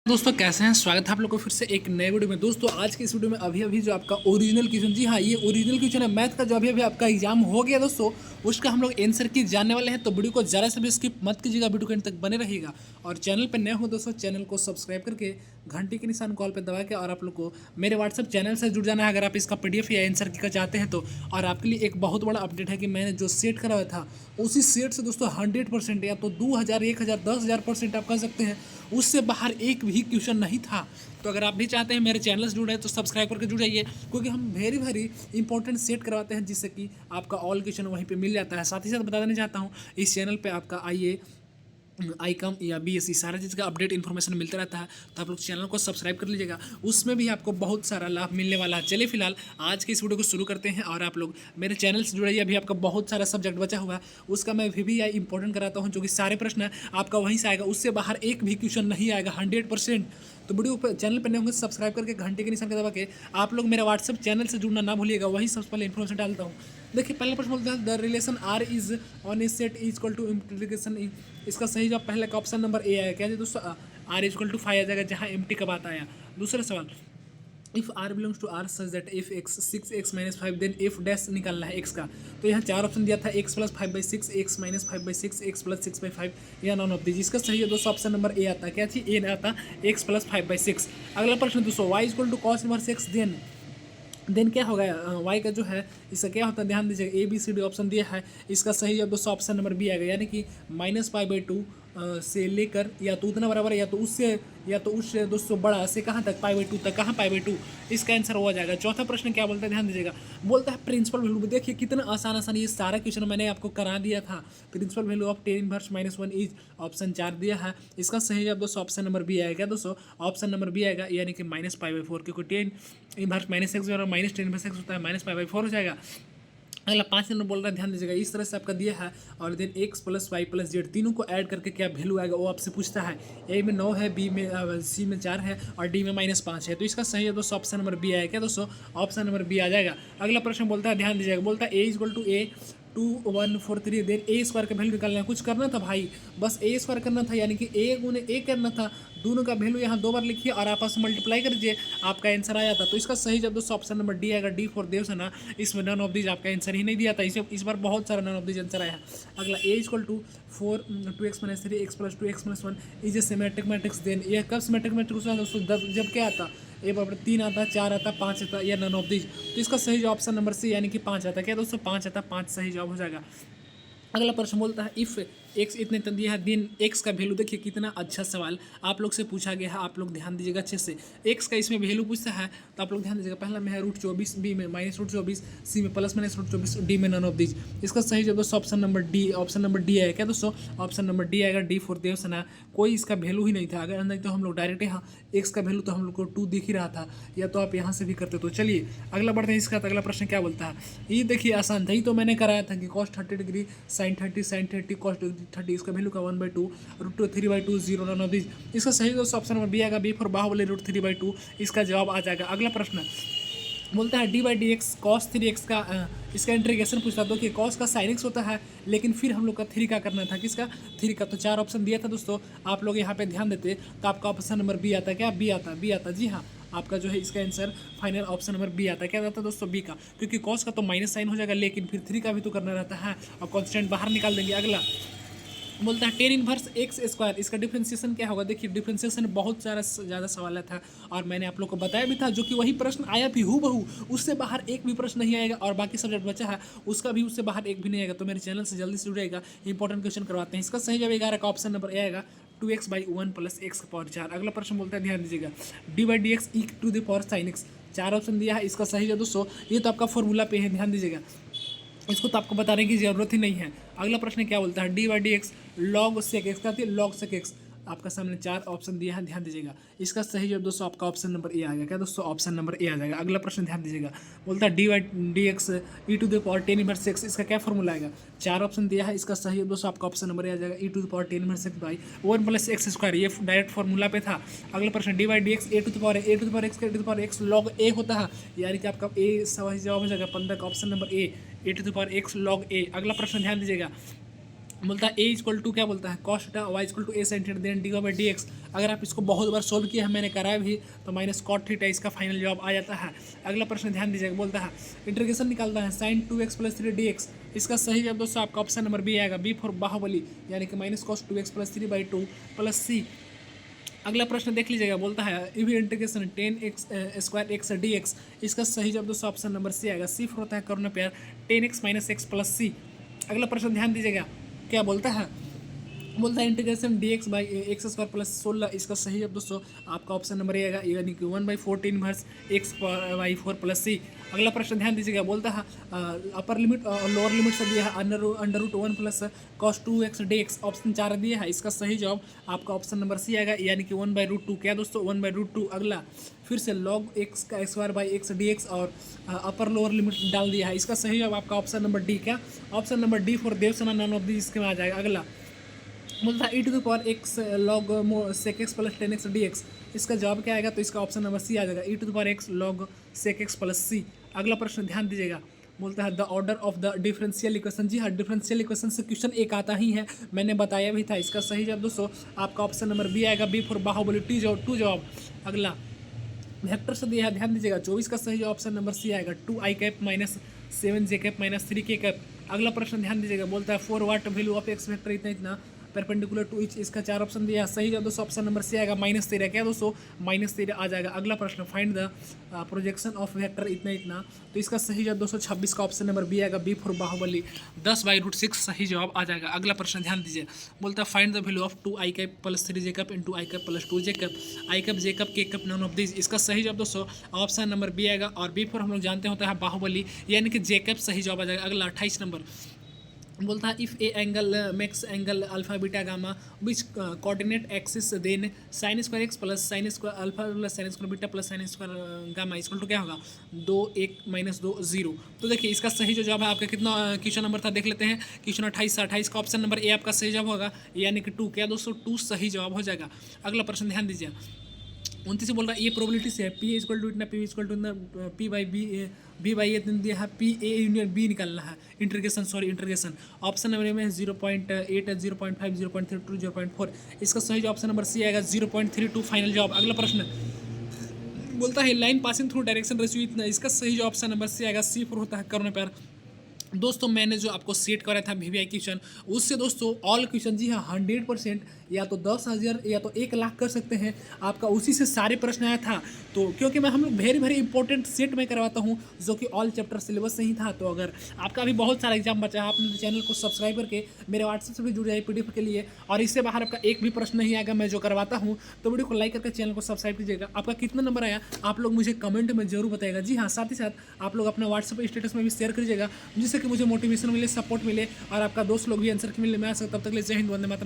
दोस्तों कैसे हैं। स्वागत है आप लोग को फिर से एक नए वीडियो में। दोस्तों आज की इस वीडियो में अभी जो आपका ओरिजिनल क्वेश्चन, जी हाँ ये ओरिजिनल क्वेश्चन है मैथ का, जो अभी आपका एग्जाम हो गया दोस्तों, उसका हम लोग आंसर की जानने वाले हैं। तो वीडियो को ज़रा सा भी स्किप मत कीजिएगा, वीडियो के अंत तक बने रहिएगा। और चैनल पर नए हो दोस्तों, चैनल को सब्सक्राइब करके घंटी के निशान कॉल पर दबा के, और आप लोग को मेरे व्हाट्सअप चैनल से जुड़ जाना है अगर आप इसका PDF या आंसर की का चाहते हैं तो। और आपके लिए एक बहुत बड़ा अपडेट है कि मैंने जो सेट करा हुआ था उसी सेट से दोस्तों 100% या तो 2000, 1000, 10,000% आप कह सकते हैं, उससे बाहर एक भी क्वेश्चन नहीं था। तो अगर आप भी चाहते हैं मेरे चैनल से जुड़े तो सब्सक्राइब करके जुड़ जाइए, क्योंकि हम वेरी इंपॉर्टेंट सेट करवाते हैं जिससे कि आपका ऑल क्वेश्चन वहीं पे मिल जाता है। साथ ही साथ बता देना चाहता हूँ, इस चैनल पे आपका आईए, आईकॉम या BSc सारा चीज़ का अपडेट इन्फॉर्मेशन मिलता रहता है। तो आप लोग चैनल को सब्सक्राइब कर लीजिएगा, उसमें भी आपको बहुत सारा लाभ मिलने वाला है। चलिए फिलहाल आज के इस वीडियो को शुरू करते हैं, और आप लोग मेरे चैनल से जुड़िए। अभी आपका बहुत सारा सब्जेक्ट बचा हुआ है, उसका मैं VVI इंपॉर्टेंट कराता हूँ, जो कि सारे प्रश्न आपका वहीं से आएगा, उससे बाहर एक भी क्वेश्चन नहीं आएगा 100%। तो वीडियो पर चैनल पर नए होंगे सब्सक्राइब करके घंटे के निशान के दबा के आप लोग मेरा व्हाट्सअप चैनल से जुड़ना ना भूलिएगा, वहीं सबसे पहले इन्फॉर्मेशन डालता हूँ। देखिए पहला प्रश्न बोलता है the relation R is on a set is equal to integration. इसका सही जवाब पहले का ऑप्शन नंबर ए आया। क्या है दोस्तों, R इज इक्वल टू 5 आ जाएगा, जहाँ MT का बात आया। दूसरा सवाल, if R belongs to R such that if x 6x - 5 then if dash निकालना है x का। तो यहाँ चार ऑप्शन दिया था, x + 5/6, x - 5/6, x + 6/5 या नॉन ऑफ दीज। इसका सही है दोस्तों ऑप्शन नंबर ए आता है। क्या चीज ए आता, x + 5/6। अगला प्रश्न दोस्तों, y equal to cos inverse x then क्या होगा, वाई का जो है इसका क्या होता है, ध्यान दीजिएगा। ABCD ऑप्शन दिया है, इसका सही जवाब दोस्तों ऑप्शन नंबर बी आएगा, यानी कि -π/2 से लेकर या तो उतना बराबर है या तो उससे दोस्तों बड़ा से कहाँ तक, π/2 तक। कहाँ π/2, इसका आंसर हो जाएगा। चौथा प्रश्न क्या बोलता है, ध्यान दीजिएगा। बोलता है प्रिंसिपल वैल्यू। देखिए कितना आसान ये सारा क्वेश्चन मैंने आपको करा दिया था। Principal value of tan inverse -1 is option 4 दिया है, इसका सही जवाब दोस्तों ऑप्शन नंबर बी आएगा। दोस्तों ऑप्शन नंबर बी आएगा, यानी कि -π/4, क्योंकि tan इनवर्स -x और -tan इनवर्स x होता है, -π/4 हो जाएगा। अगला 5 नंबर बोल रहा है, ध्यान दीजिएगा। इस तरह से आपका दिया है, और देन x + y + z तीनों को ऐड करके क्या वैल्यू आएगा वो आपसे पूछता है। A में 9 है, B में C में 4 है, और D में -5 है। तो इसका सही है दोस्तों ऑप्शन नंबर बी आएगा। क्या दोस्तों, ऑप्शन नंबर बी आ जाएगा। अगला प्रश्न बोलता है, ध्यान दीजिएगा, बोलता है A = A 2143 देन A² का वैल्यू निकालना है। कुछ करना था भाई, बस A² करना था, यानी कि A गुने A करना था। दोनों का वैल्यू यहाँ 2 बार लिखिए और आपस में मल्टीप्लाई कर दीजिए, आपका आंसर आ जाता। तो इसका सही जब दोस्तों ऑप्शन नंबर डी आएगा, D फॉर देवसेना। इसमें नन ऑफ दीज आपका आंसर ही नहीं दिया था, इस बार बहुत सारा नन ऑफ दीज आंसर आया। अगला A = 4 2x - 3 x + 2x - 1 is a symmetric matrix then. यह कब सिमेट्रिक मैट्रिक्स होता है दोस्तों, जब क्या आता, A बराबर 3 आता, 4 आता, 5 आता, या नन ऑफ दीज। तो इसका सही जवाब ऑप्शन नंबर सी, यानी कि 5 आता। क्या दोस्तों, 5 आता, 5 सही जवाब हो जाएगा। अगला प्रश्न बोलता है इफ़ x इतने तक दिया है देन x का वैल्यू। देखिए कितना अच्छा सवाल आप लोग से पूछा गया है, आप लोग ध्यान दीजिएगा अच्छे से। x का इसमें वैल्यू पूछता है, तो आप लोग ध्यान दीजिएगा। पहला में है √24, B में -√24, C में +-√24, D में नन ऑफ दीज। इसका सही जवाब दोस्तों option number D, option number D आएगा। क्या दोस्तों, ऑप्शन नंबर डी आएगा, D फॉर देवसेना। कोई इसका वैल्यू ही नहीं था, अगर नहीं तो हम लोग डायरेक्ट यहाँ x का वैल्यू तो हम लोग को 2 दिख ही रहा था, या तो आप यहाँ से भी करते। तो चलिए अगला बढ़ते हैं। इसका अगला प्रश्न क्या बोलता है, ये देखिए आसान था, ये तो मैंने कराया था कि cos 30 degree sin 30 sin 30 cos 30, इसका वैल्यू का 1/2 √3/2 0 नन ऑफ दीज। इसका सही दोस्तों ऑप्शन नंबर बी आएगा, B फॉर बाहुबली √3/2, इसका जवाब आ जाएगा। अगला प्रश्न बोलता है d/dx cos 3x का इसका इंटीग्रेशन पूछता है। तो कि cos का sin x होता है, लेकिन फिर हम लोग का 3 का करना था। किसका, 3 का। तो 4 ऑप्शन दिया था दोस्तों, आप लोग यहाँ पे ध्यान देते तो आपका ऑप्शन नंबर बी आता। क्या बी आता, बी आता, जी हाँ। आपका जो है इसका answer final option number B आता है। क्या आता है दोस्तों, बी का, क्योंकि cos का तो माइनस साइन हो जाएगा, लेकिन फिर 3 का भी तो करना रहता है, और कॉन्स्टेंट बाहर निकाल देंगे। अगला बोलता है tan इनवर्स x², इसका डिफ्रेंसिएशन क्या होगा। देखिए डिफ्रेंसिएशन बहुत सारा ज़्यादा सवाल था, और मैंने आप लोग को बताया भी था, जो कि वही प्रश्न आया भी हूबहू, उससे बाहर एक भी प्रश्न नहीं आएगा, और बाकी सब्जेक्ट बचा है उसका भी उससे बाहर एक भी नहीं आएगा। तो मेरे चैनल से जल्दी से जुड़ेगा, इंपॉर्टेंट क्वेश्चन करवाते हैं। इसका सही जवाब 11 का ऑप्शन नंबर ए आएगा, 2x/1 + x⁴। अगला प्रश्न बोलता है, ध्यान दीजिएगा, d/dx e⁴ sin x। 4 option दिया है, इसका सही जवाब दोस्तों ये तो आपका फॉर्मूला पे है, ध्यान दीजिएगा, इसको तो आपको बताने की ज़रूरत ही नहीं है। अगला प्रश्न क्या बोलता है, d/dx log sec x, का log sec x। आपका सामने 4 ऑप्शन दिया है, ध्यान दीजिएगा। इसका सही जवाब दोस्तों आपका ऑप्शन नंबर ए आ जाएगा। क्या दोस्तों, ऑप्शन नंबर ए आ जाएगा। अगला प्रश्न ध्यान दीजिएगा, बोलता है d/dx e⁴ tan inverse x, इसका क्या फॉर्मूला आएगा। 4 ऑप्शन दिया है, इसका सही जवाब दोस्तों आपका ऑप्शन नंबर ए आ जाएगा, e⁴ tan inverse x by 1 + x²। ये डायरेक्ट फॉर्मूला पे था। अगला प्रश्न d/dx a⁴x log a होता है, यानी कि आपका ए सही जवाब हो जाएगा 15 का option number A, a⁴x log a। अगला प्रश्न ध्यान दीजिएगा, बोलता है ए इक्वल टू क्या बोलता है cos theta, Y equal to a sine theta, then D by D X. अगर आप इसको बहुत बार सोल्व किया है, मैंने कराया भी, तो माइनस कॉट थीटा इसका फाइनल जवाब आ जाता है। अगला प्रश्न ध्यान दीजिएगा, बोलता है इंटीग्रेशन निकालता है sign 2x plus 3 D x. इसका सही जवाब दोस्तों आपका ऑप्शन नंबर बी आएगा, बी फॉर बाहुबली, यानी कि minus cos 2x plus 3 by 2 plus C. अगला प्रश्न देख लीजिएगा, बोलता है इवी integration 10x square x d x. इसका सही जवाब दोस्तों ऑप्शन नंबर सी आएगा, सी फॉर होता है कॉर्नर पेयर 10x minus x plus C. अगला प्रश्न ध्यान दीजिएगा, क्या बोलता है, बोलता है integration d x by x square plus 16। इसका सही जवाब दोस्तों आपका ऑप्शन नंबर ए आएगा, यानी कि 1/14 inverse X by 4 plus C. अगला प्रश्न ध्यान दीजिएगा, बोलता है अपर लिमिट और लोअर लिमिट से दिया है under root 1 plus cos 2x D X. Option 4 दिया है, इसका सही जवाब आपका ऑप्शन नंबर सी आएगा, यानी कि 1/√2। क्या दोस्तों 1/√2। अगला फिर से लॉग एक्स का square by x d x और अपर लोअर लिमिट डाल दिया है। इसका सही जवाब आपका ऑप्शन नंबर डी, क्या option number D for Devasena, none of the इसके में आ जाएगा। अगला बोलता है e to the power x log sec x plus 10x d x. इसका जवाब क्या आएगा, तो इसका ऑप्शन नंबर सी आ जाएगा, e to the power x log sec x plus C. अगला प्रश्न ध्यान दीजिएगा, बोलता है the order of the differential equation. जी हाँ, डिफरेंशियल इक्वेशन से क्वेश्चन एक आता ही है, मैंने बताया भी था। इसका सही जवाब दोस्तों आपका ऑप्शन नंबर बी आएगा, बी फॉर बाहुबली, टू जवाब। अगला वेक्टर से दिया है, ध्यान दीजिएगा 24 का सही जवाब ऑप्शन नंबर सी आएगा, 2i cap minus 7j cap minus 3k cap. अगला प्रश्न ध्यान दीजिएगा, बोलता है 4 वाट वैल्यू ऑफ एक्स वेक्टर इतना इतना परपेंडिकुलर टू इच। इसका 4 ऑप्शन दिया है, सही जवाब दोस्तों ऑप्शन नंबर सी आएगा, -13। क्या दोस्तों -13 आ जाएगा। अगला प्रश्न find the projection of vector इतना इतना, तो इसका सही जवाब दोस्तों 26 का ऑप्शन नंबर बी आएगा, बी फॉर बाहुबली, 10/√6 सही जवाब आ जाएगा। अगला प्रश्न ध्यान दीजिए, बोलता है find the value of 2i cap plus 3j cap into I cap plus 2j cap, I cap J cap के कैप नॉन ऑफ दिस। इसका सही जवाब दोस्तों ऑप्शन नंबर बी आएगा, और बी फॉर हम लोग जानते होता है बाहुबली, यानी कि जे कैप सही जवाब आ जाएगा। अगला 28 नंबर बोलता है if a angle makes angle alpha beta gamma which coordinate axis then sine square X plus sine square alpha plus sine square beta plus sine square gamma equal to क्या होगा 2 1 - 2 0। तो देखिए इसका सही जो जवाब है आपका कितना क्वेश्चन नंबर था देख लेते हैं। क्वेश्चन 28 का ऑप्शन नंबर ए आपका सही जवाब होगा, यानी कि 2। क्या दोस्तों 2 सही जवाब हो जाएगा। अगला प्रश्न ध्यान दीजिए, 29 बोल रहा है ये प्रोबेबिलिटी से है पी इक्वल टू इतना, पी इक्वल टू इतना, पी बाई ए दिया है, पी ए यूनियन बी निकालना है। इंटीग्रेशन ऑप्शन नंबर में 0.8 0.5 0.32 0.4। इसका सही जो ऑप्शन नंबर सी आएगा 0.32 फाइनल जवाब। अगला प्रश्न बोलता है line passing through direction ratio इतना। इसका सही जो ऑप्शन नंबर सी आएगा, सी फॉर होता है कॉर्नर पेयर। दोस्तों मैंने जो आपको सेट कराया था वीवीआई क्वेश्चन, उससे दोस्तों ऑल क्वेश्चन जी हाँ 100% या तो 10,000 या तो 1 लाख कर सकते हैं, आपका उसी से सारे प्रश्न आया था। तो क्योंकि मैं हम लोग वेरी इंपॉर्टेंट सेट में करवाता हूँ, जो कि ऑल चैप्टर सिलेबस से ही था। तो अगर आपका भी बहुत सारा एग्जाम बचा है, आप मेरे चैनल को सब्सक्राइब करके मेरे व्हाट्सएप से भी जुड़ जाइए पीडीएफ के लिए, और इससे बाहर आपका एक भी प्रश्न नहीं आएगा मैं जो करवाता हूँ। तो वीडियो को लाइक करके चैनल को सब्सक्राइब कीजिएगा। आपका कितना नंबर आया आप लोग मुझे कमेंट में जरूर बताएगा। जी हाँ, साथ ही साथ आप लोग अपना व्हाट्सएप स्टेटस में भी शेयर करिएगा, जिससे कि मुझे मोटिवेशन मिले, सपोर्ट मिले, और आपका दोस्त लोग भी आंसर के मिले। मैं तब तक ले जय हिंद, वंदे मातरम।